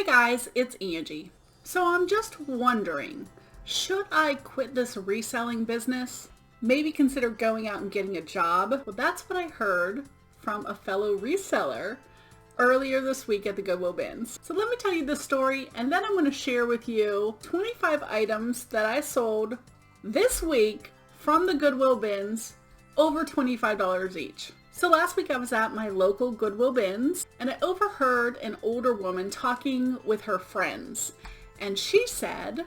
Hey guys, it's Angie. So I'm just wondering, should I quit this reselling business? Maybe consider going out and getting a job? Well, that's what I heard from a fellow reseller earlier this week at the Goodwill BINS. So let me tell you the story, and then I'm going to share with you 25 items that I sold this week from the Goodwill BINS, over $25 each. So last week I was at my local Goodwill BINS and I overheard an older woman talking with her friends. And she said,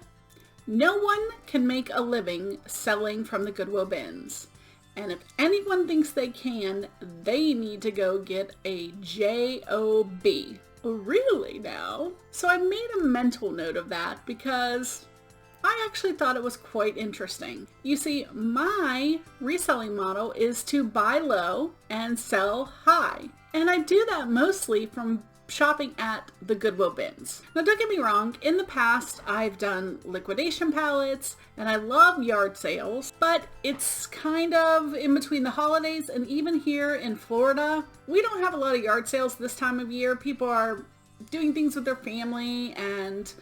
no one can make a living selling from the Goodwill BINS. And if anyone thinks they can, they need to go get a job. Really now? So I made a mental note of that because I actually thought it was quite interesting. You see, my reselling model is to buy low and sell high. And I do that mostly from shopping at the Goodwill BINS. Now don't get me wrong, in the past I've done liquidation pallets and I love yard sales, but it's kind of in between the holidays, and even here in Florida, we don't have a lot of yard sales this time of year. People are doing things with their family and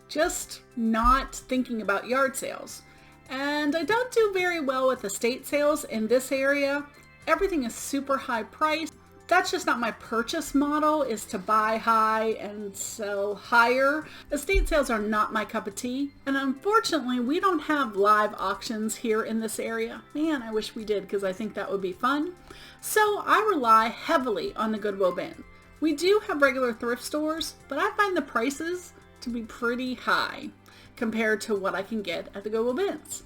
just not thinking about yard sales. And I don't do very well with estate sales in this area. Everything is super high priced. That's just not my purchase model, is to buy high and sell higher. Estate sales are not my cup of tea. And unfortunately, we don't have live auctions here in this area. Man, I wish we did, because I think that would be fun. So I rely heavily on the Goodwill BINS. We do have regular thrift stores, but I find the prices to be pretty high compared to what I can get at the Goodwill BINS.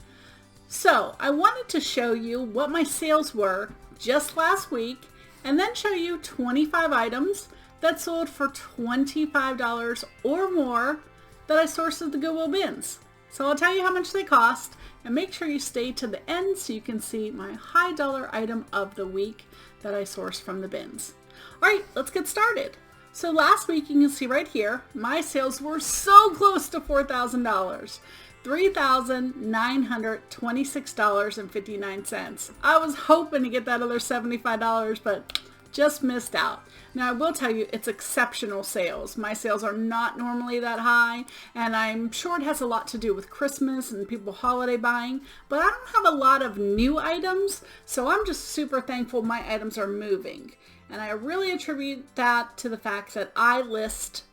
So I wanted to show you what my sales were just last week, and then show you 25 items that sold for $25 or more that I sourced at the Goodwill BINS. So I'll tell you how much they cost, and make sure you stay to the end so you can see my high dollar item of the week that I sourced from the BINS. All right, let's get started. So last week, you can see right here, my sales were so close to $4,000. $3,926.59. I was hoping to get that other $75, but just missed out. Now I will tell you, it's exceptional sales. My sales are not normally that high, and I'm sure it has a lot to do with Christmas and people holiday buying, but I don't have a lot of new items, so I'm just super thankful my items are moving. And I really attribute that to the fact that I list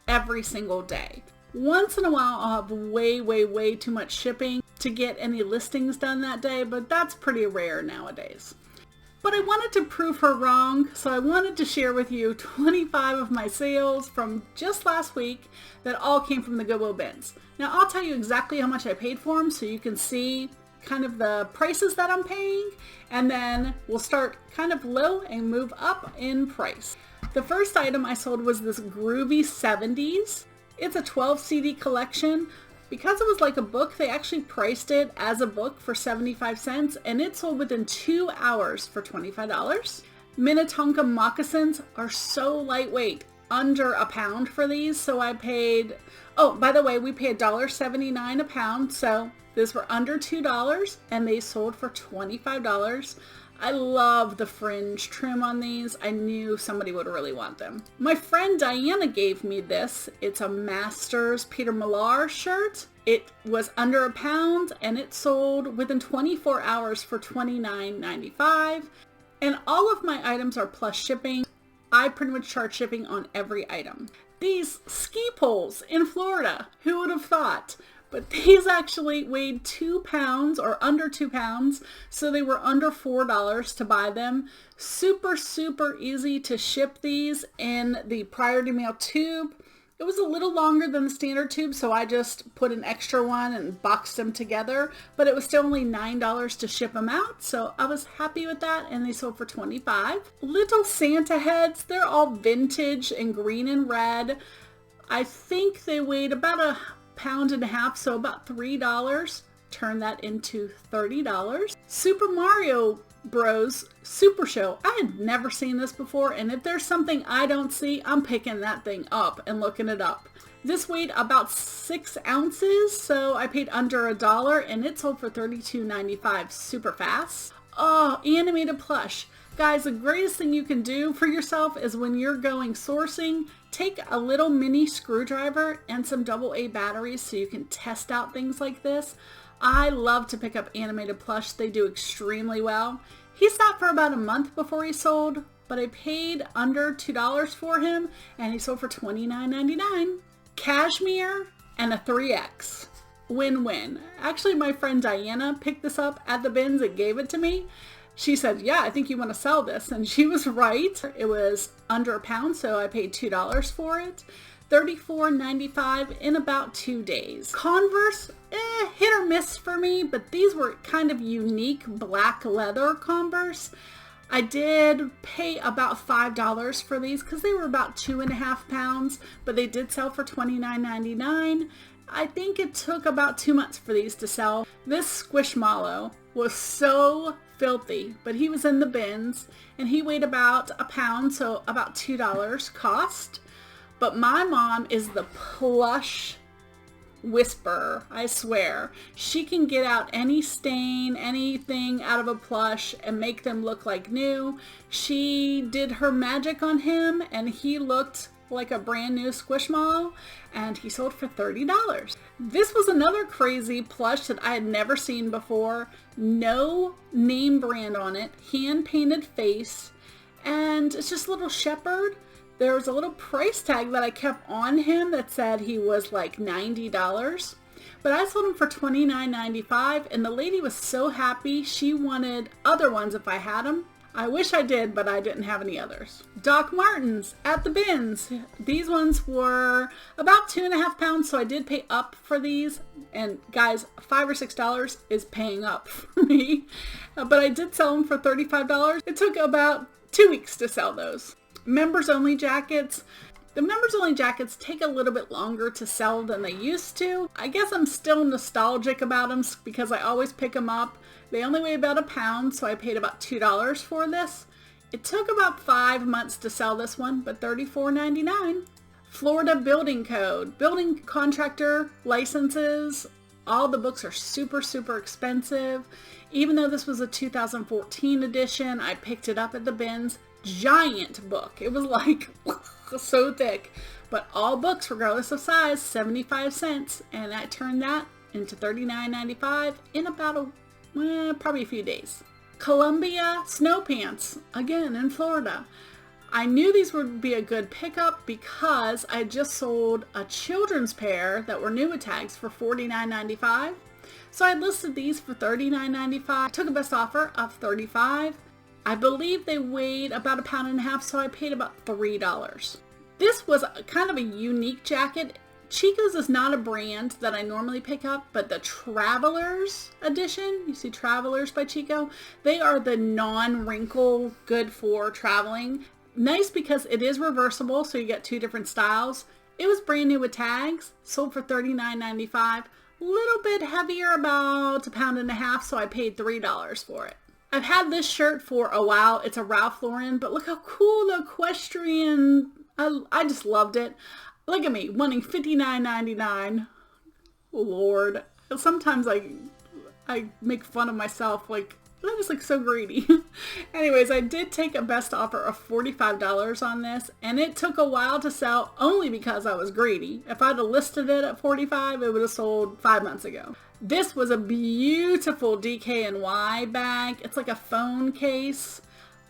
every single day. Once in a while, I'll have way too much shipping to get any listings done that day, but that's pretty rare nowadays. But I wanted to prove her wrong, so I wanted to share with you 25 of my sales from just last week that all came from the Goodwill BINS. Now, I'll tell you exactly how much I paid for them so you can see kind of the prices that I'm paying, and then we'll start kind of low and move up in price. The first item I sold was this Groovy 70s. It's a 12 CD collection. Because it was like a book, they actually priced it as a book for 75 cents, and it sold within 2 hours for $25. Minnetonka moccasins are so lightweight, under a pound for these, so I paid, oh, by the way, we paid $1.79 a pound, so these were under $2, and they sold for $25. I love the fringe trim on these. I knew somebody would really want them. My friend Diana gave me this. It's a Masters Peter Millar shirt. It was under a pound, and it sold within 24 hours for $29.95. And all of my items are plus shipping. I pretty much charge shipping on every item. These ski poles in Florida, who would have thought? But these actually weighed 2 pounds or under 2 pounds, so they were under $4 to buy them. Super easy to ship these in the Priority Mail tube. It was a little longer than the standard tube, so I just put an extra one and boxed them together, but it was still only $9 to ship them out, so I was happy with that, and they sold for $25. Little Santa heads, they're all vintage and green and red. I think they weighed about a pound and a half, so about $3. Turn that into $30. Super Mario Bros. Super Show. I had never seen this before, and if there's something I don't see, I'm picking that thing up and looking it up. This weighed about 6 ounces, so I paid under $1, and it sold for $32.95 super fast. Oh, animated plush. Guys, the greatest thing you can do for yourself is when you're going sourcing, take a little mini screwdriver and some AA batteries so you can test out things like this. I love to pick up animated plush. They do extremely well. He sat for about a month before he sold, but I paid under $2 for him and he sold for $29.99. Cashmere and a 3X. Win-win. Actually, my friend Diana picked this up at the bins and gave it to me. She said, yeah, I think you want to sell this. And she was right. It was under a pound, so I paid $2 for it. $34.95 in about 2 days. Converse, hit or miss for me, but these were kind of unique black leather Converse. I did pay about $5 for these because they were about 2.5 pounds, but they did sell for $29.99. I think it took about 2 months for these to sell. This Squishmallow was so filthy, but he was in the bins and he weighed about a pound, so about $2 cost. But my mom is the plush whisperer, I swear. She can get out any stain, anything out of a plush and make them look like new. She did her magic on him and he looked like a brand new Squishmallow, and he sold for $30. This was another crazy plush that I had never seen before. No name brand on it, hand painted face, and it's just a little shepherd. There was a little price tag that I kept on him that said he was like $90, but I sold him for $29.95, and the lady was so happy. She wanted other ones if I had them. I wish I did, but I didn't have any others. Doc Martens at the bins. These ones were about 2.5 pounds, so I did pay up for these. And guys, $5 or $6 is paying up for me. But I did sell them for $35. It took about 2 weeks to sell those. Members only jackets. The members only jackets take a little bit longer to sell than they used to. I guess I'm still nostalgic about them because I always pick them up. They only weigh about a pound, so I paid about $2 for this. It took about 5 months to sell this one, but $34.99. Florida Building Code. Building contractor licenses. All the books are super, super expensive. Even though this was a 2014 edition, I picked it up at the bins. Giant book. It was like so thick. But all books, regardless of size, 75 cents. And I turned that into $39.95 in about probably a few days. Columbia snow pants, again in Florida. I knew these would be a good pickup because I just sold a children's pair that were new with tags for $49.95. So I listed these for $39.95. Took a best offer of $35. I believe they weighed about 1.5 pounds, so I paid about $3. This was kind of a unique jacket. Chico's is not a brand that I normally pick up, but the Travelers edition, you see Travelers by Chico, they are the non-wrinkle, good for traveling. Nice because it is reversible, so you get 2 different styles. It was brand new with tags, sold for $39.95. A little bit heavier, about 1.5 pounds, so I paid $3 for it. I've had this shirt for a while. It's a Ralph Lauren, but look how cool the equestrian, I just loved it. Look at me, wanting $59.99. Lord. Sometimes I make fun of myself, like, I'm just like so greedy. Anyways, I did take a best offer of $45 on this, and it took a while to sell only because I was greedy. If I'd have listed it at $45, it would have sold 5 months ago. This was a beautiful DKNY bag. It's like a phone case.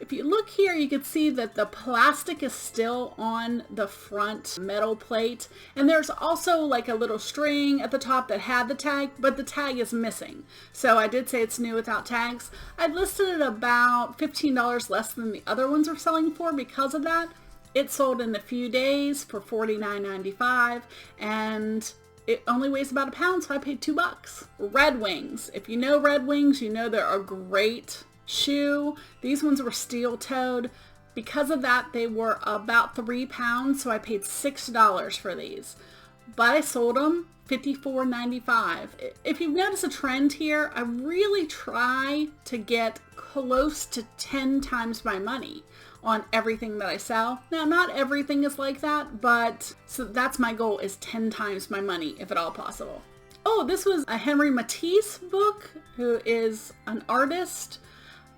If you look here, you can see that the plastic is still on the front metal plate. And there's also like a little string at the top that had the tag, but the tag is missing. So I did say it's new without tags. I listed it about $15 less than the other ones are selling for because of that. It sold in a few days for $49.95, and it only weighs about 1 pound, so I paid $2. Red Wings. If you know Red Wings, you know they're a great shoe. These ones were steel-toed. Because of that, they were about 3 pounds, so I paid $6 for these. But I sold them $54.95. If you've noticed a trend here, I really try to get close to 10 times my money on everything that I sell. Now, not everything is like that, but so that's my goal, is 10 times my money, if at all possible. Oh, this was a Henry Matisse book, who is an artist.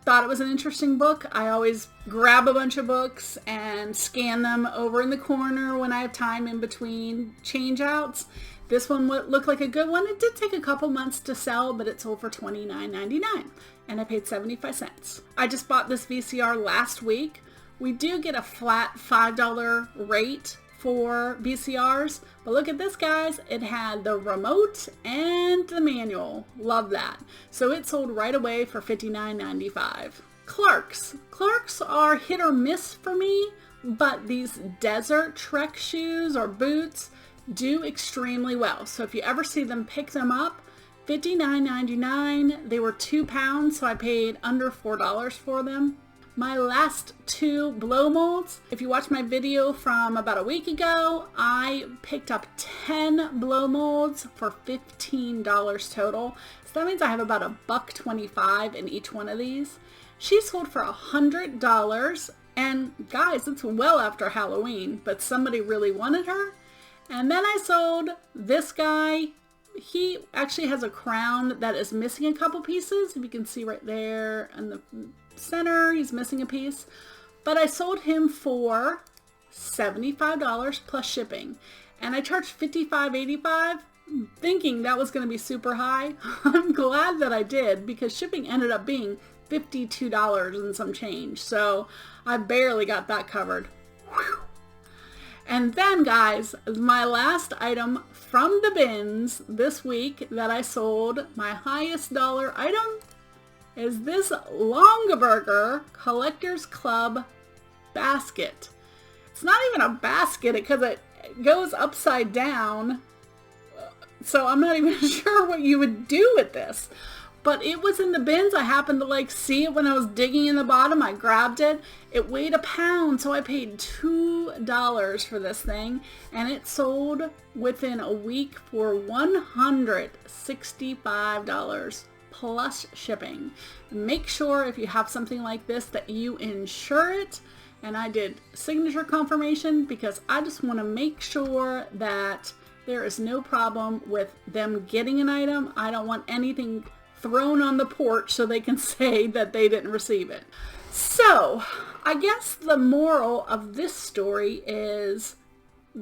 thought it was an interesting book. I always grab a bunch of books and scan them over in the corner when I have time in between change outs. This one looked like a good one. It did take a couple months to sell, but it sold for $29.99 and I paid 75 cents. I just bought this VCR last week. We do get a flat $5 rate for VCRs, but look at this, guys. It had the remote and the manual. Love that. So it sold right away for $59.95. Clarks. Clarks are hit or miss for me, but these desert trek shoes or boots do extremely well. So if you ever see them, pick them up. $59.99. They were 2 pounds, so I paid under $4 for them. My last 2 blow molds. If you watch my video from about a week ago, I picked up 10 blow molds for $15 total. So that means I have about $1.25 in each one of these. She sold for $100. And guys, it's well after Halloween, but somebody really wanted her. And then I sold this guy. He actually has a crown that is missing a couple pieces. If you can see right there in the center, he's missing a piece. But I sold him for $75 plus shipping. And I charged $55.85, thinking that was going to be super high. I'm glad that I did, because shipping ended up being $52 and some change. So I barely got that covered. Whew. And then, guys, my last item from the bins this week that I sold, my highest dollar item, is this Longaberger Collectors Club basket. It's not even a basket because it goes upside down, so I'm not even sure what you would do with this. But it was in the bins. I happened to see it when I was digging in the bottom. I grabbed it. It weighed 1 pound, so I paid $2 for this thing. And it sold within a week for $165 plus shipping. Make sure if you have something like this that you insure it. And I did signature confirmation because I just want to make sure that there is no problem with them getting an item. I don't want anything thrown on the porch so they can say that they didn't receive it. So I guess the moral of this story is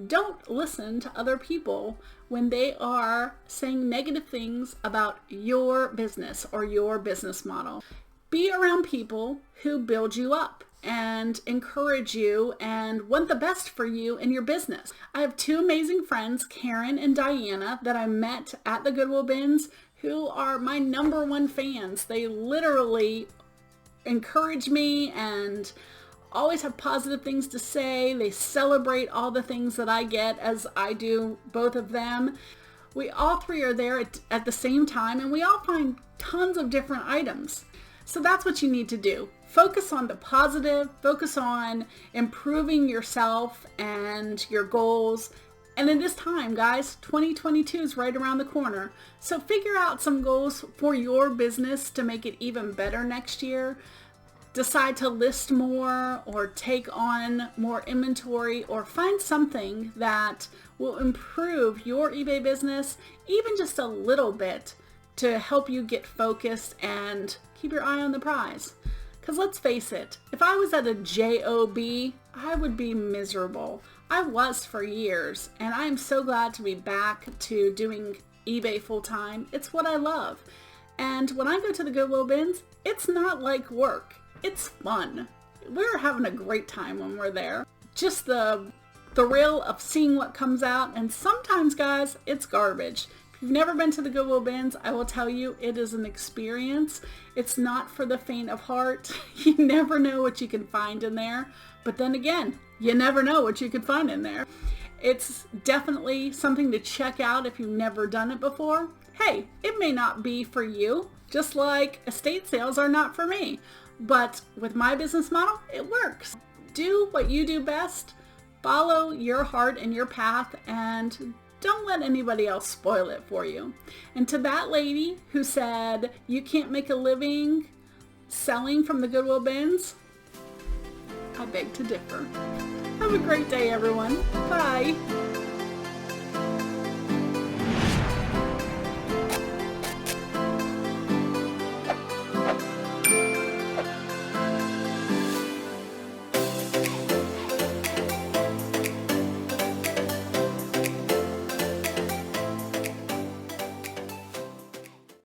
don't listen to other people when they are saying negative things about your business or your business model. Be around people who build you up and encourage you and want the best for you in your business. I have 2 amazing friends, Karen and Diana, that I met at the Goodwill bins, who are my #1 fans. They literally encourage me and always have positive things to say. They celebrate all the things that I get, as I do both of them. We all 3 are there at the same time, and we all find tons of different items. So that's what you need to do. Focus on the positive, focus on improving yourself and your goals. And in this time, guys, 2022 is right around the corner. So figure out some goals for your business to make it even better next year. Decide to list more or take on more inventory, or find something that will improve your eBay business even just a little bit to help you get focused and keep your eye on the prize. Because let's face it, if I was at a job, I would be miserable. I was for years, and I am so glad to be back to doing eBay full time. It's what I love. And when I go to the Goodwill bins, it's not like work. It's fun. We're having a great time when we're there. Just the thrill of seeing what comes out, and sometimes, guys, it's garbage. If you've never been to the Goodwill bins, I will tell you it is an experience. It's not for the faint of heart. You never know what you can find in there. But then again, you never know what you could find in there. It's definitely something to check out if you've never done it before. Hey, it may not be for you, just like estate sales are not for me. But with my business model, it works. Do what you do best. Follow your heart and your path, and don't let anybody else spoil it for you. And to that lady who said you can't make a living selling from the Goodwill bins, I beg to differ. Have a great day, everyone. Bye.